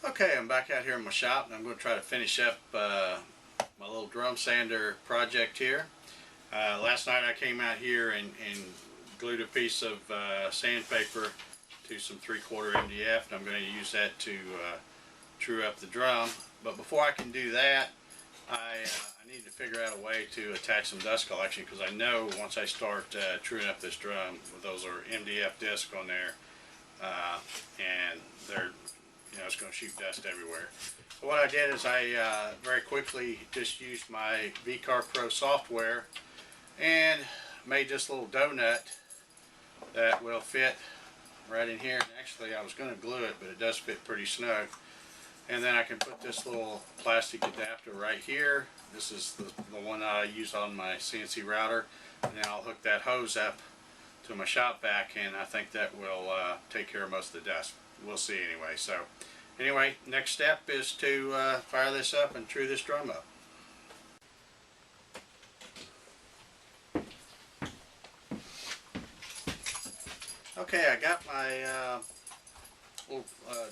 Okay, I'm back out here in my shop and I'm going to try to finish up my little drum sander project here. Last night I came out here and glued a piece of sandpaper to some 3/4 MDF, and I'm going to use that to true up the drum. But before I can do that, I need to figure out a way to attach some dust collection, because I know once I start truing up this drum, those are MDF discs on there, and they're, it's going to shoot dust everywhere. So what I did is I very quickly just used my VCar Pro software and made this little donut that will fit right in here. And actually, I was going to glue it, but it does fit pretty snug. And then I can put this little plastic adapter right here. This is the one that I use on my CNC router, and then I'll hook that hose up to my shop vac, and I think that will take care of most of the dust. We'll see anyway. So anyway, next step is to fire this up and true this drum up. Okay, I got my little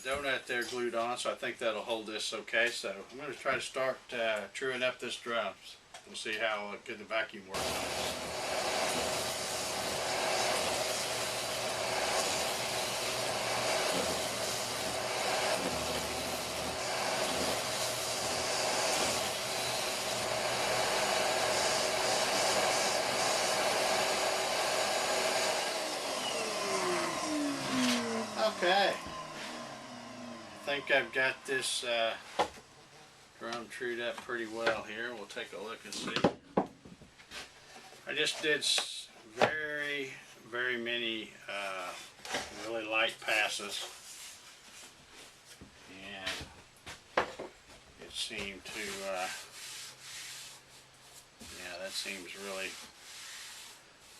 donut there glued on, so I think that'll hold this okay. So I'm going to try to start truing up this drum. We'll see how good the vacuum works on this. Okay, I think I've got this drum trued up pretty well here. We'll take a look and see. I just did very many really light passes, and it seemed to, yeah, that seems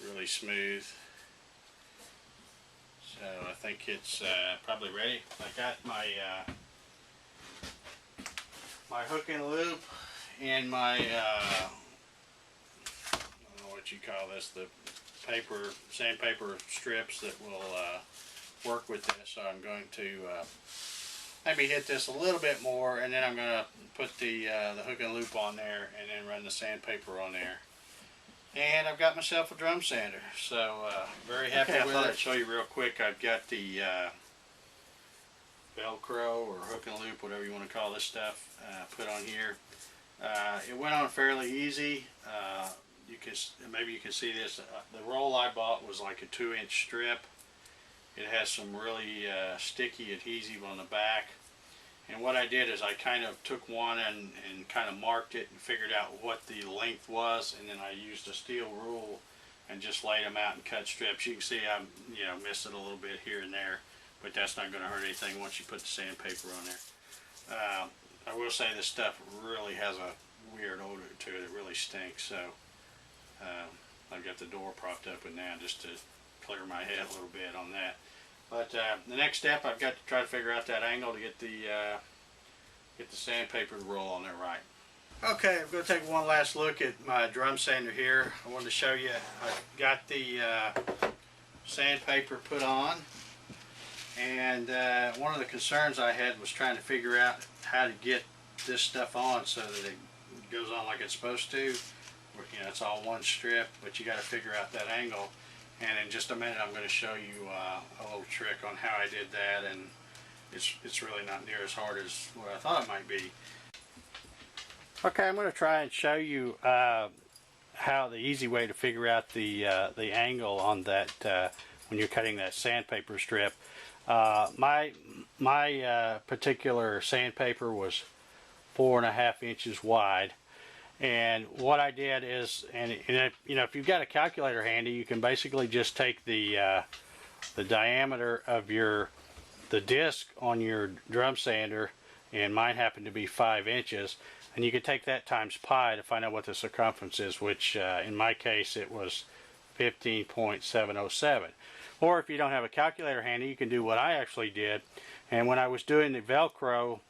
really smooth. So I think it's probably ready. I got my my hook and loop and my I don't know what you call this, the sandpaper strips that will work with this. So I'm going to maybe hit this a little bit more, and then I'm going to put the hook and loop on there, and then run the sandpaper on there. And I've got myself a drum sander, so very happy with it. I thought I'd show you real quick. I've got the velcro or hook and loop, whatever you want to call this stuff, put on here. It went on fairly easy. Maybe you can see this. The roll I bought was like a 2-inch strip. It has some really sticky adhesive on the back. And what I did is I kind of took one and kind of marked it and figured out what the length was, and then I used a steel rule and just laid them out and cut strips. You can see I missed it a little bit here and there, but that's not going to hurt anything once you put the sandpaper on there. I will say this stuff really has a weird odor to it. It really stinks. So I've got the door propped up and now just to clear my head a little bit on that. But the next step, I've got to try to figure out that angle to get the sandpaper to roll on there right. Okay, I'm going to take one last look at my drum sander here. I wanted to show you I've got the sandpaper put on, and one of the concerns I had was trying to figure out how to get this stuff on so that it goes on like it's supposed to. It's all one strip, but you got to figure out that angle. And in just a minute, I'm going to show you a little trick on how I did that, and it's really not near as hard as what I thought it might be. Okay, I'm going to try and show you how the easy way to figure out the angle on that when you're cutting that sandpaper strip. My particular sandpaper was 4.5 inches wide. And what I did is, and if you've got a calculator handy, you can basically just take the diameter of the disc on your drum sander, and mine happened to be 5 inches, and you can take that times pi to find out what the circumference is, which in my case it was 15.707. Or if you don't have a calculator handy, you can do what I actually did. And when I was doing the Velcro,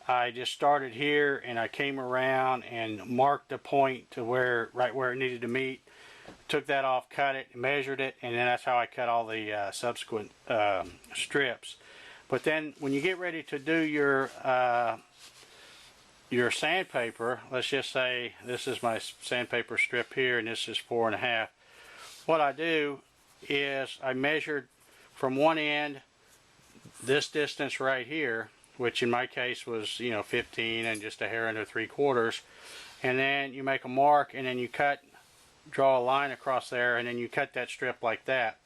I just started here and I came around and marked a point to right where it needed to meet, took that off, cut it, measured it, and then that's how I cut all the subsequent strips. But then when you get ready to do your sandpaper, let's just say this is my sandpaper strip here and this is 4.5. What I do is I measured from one end this distance right here, which in my case was 15 and just a hair under 3/4, and then you make a mark and then you draw a line across there, and then you cut that strip like that.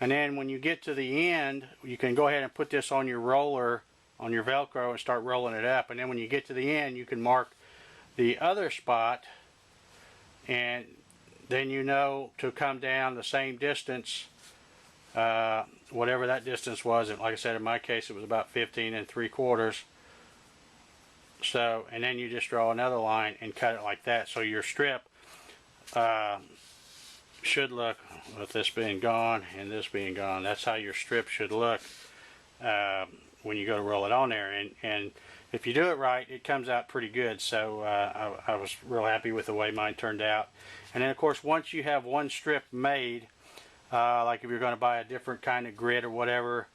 And then when you get to the end, you can go ahead and put this on your roller, on your velcro, and start rolling it up. And then when you get to the end, you can mark the other spot, and then you know to come down the same distance, whatever that distance was. And like I said, in my case it was about 15 3/4. So, and then you just draw another line and cut it like that. So your strip should look, with this being gone and this being gone, that's how your strip should look when you go to roll it on there. And if you do it right, it comes out pretty good. So I was real happy with the way mine turned out. And then of course, once you have one strip made, like if you're going to buy a different kind of grit or whatever,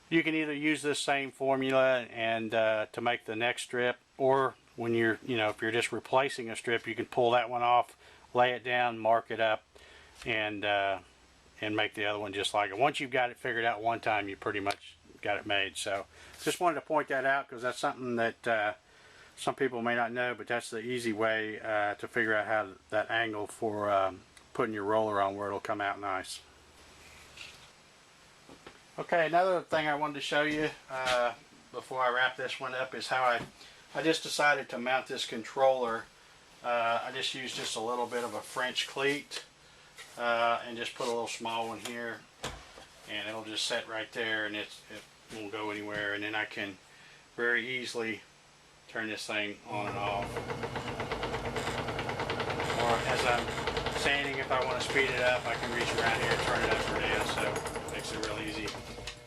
you can either use this same formula and to make the next strip, or when you're, if you're just replacing a strip, you can pull that one off, lay it down, mark it up, and make the other one just like it. Once you've got it figured out one time, you pretty much got it made. So just wanted to point that out because that's something that some people may not know, but that's the easy way to figure out how that angle for putting your roller on where it'll come out nice. Okay, another thing I wanted to show you before I wrap this one up is how I just decided to mount this controller. I just used just a little bit of a French cleat and just put a little small one here, and it'll just set right there, and it won't go anywhere. And then I can very easily turn this thing on and off. Or as I'm sanding, if I want to speed it up, I can reach around here and turn it up or down, so it makes it real easy.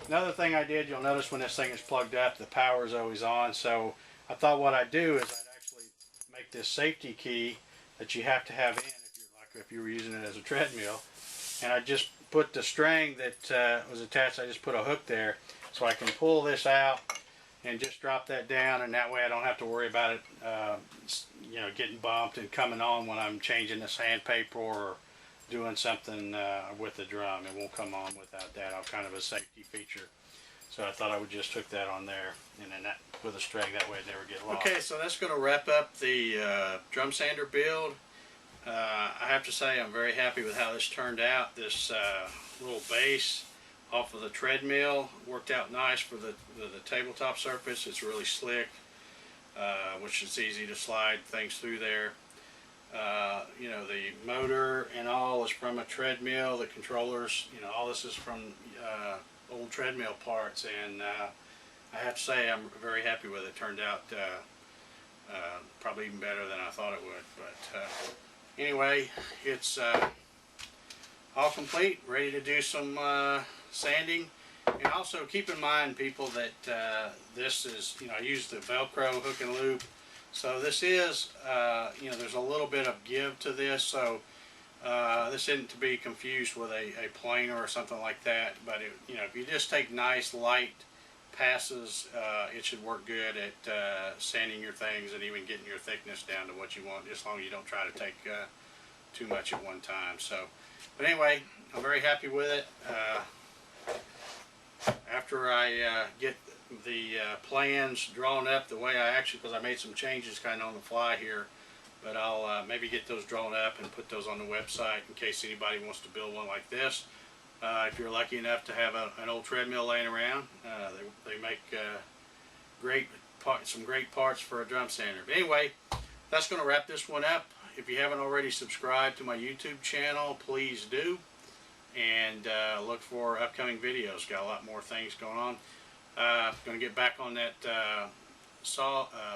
Another thing I did, you'll notice when this thing is plugged up, the power is always on. So I thought what I'd do is I'd actually make this safety key that you have to have in if you were using it as a treadmill. And I just put the string that was attached, I just put a hook there, so I can pull this out and just drop that down, and that way I don't have to worry about it getting bumped and coming on when I'm changing the sandpaper or doing something with the drum. It won't come on without that. I'll kind of a safety feature. So I thought I would just hook that on there, and then that with a string, that way it never get lost. Okay, so that's going to wrap up the drum sander build. I have to say I'm very happy with how this turned out. This little base off of the treadmill worked out nice for the tabletop surface. It's really slick, which is easy to slide things through there. The motor and all is from a treadmill. The controllers, all this is from old treadmill parts, and I have to say I'm very happy with it. It turned out probably even better than I thought it would. But anyway, it's all complete, ready to do some sanding. And also keep in mind, people, that this is, I used the Velcro hook and loop. So this is, there's a little bit of give to this. So this isn't to be confused with a planer or something like that. But if you just take nice light passes, it should work good at sanding your things and even getting your thickness down to what you want, just as long as you don't try to take too much at one time. So, but anyway, I'm very happy with it. After I get the plans drawn up the way I actually, because I made some changes kind of on the fly here, but I'll maybe get those drawn up and put those on the website in case anybody wants to build one like this. If you're lucky enough to have an old treadmill laying around, they make some great parts for a drum sander. But anyway, that's going to wrap this one up. If you haven't already subscribed to my YouTube channel, please do. And look for upcoming videos. Got a lot more things going on. Going to get back on that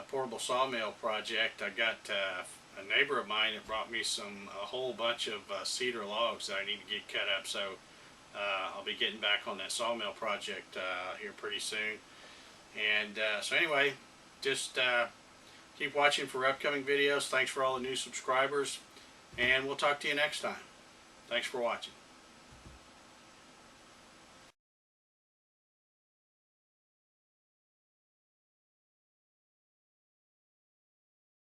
portable sawmill project. I got a neighbor of mine that brought me a whole bunch of cedar logs that I need to get cut up. So I'll be getting back on that sawmill project here pretty soon. And so anyway, just keep watching for upcoming videos. Thanks for all the new subscribers, and we'll talk to you next time. Thanks for watching.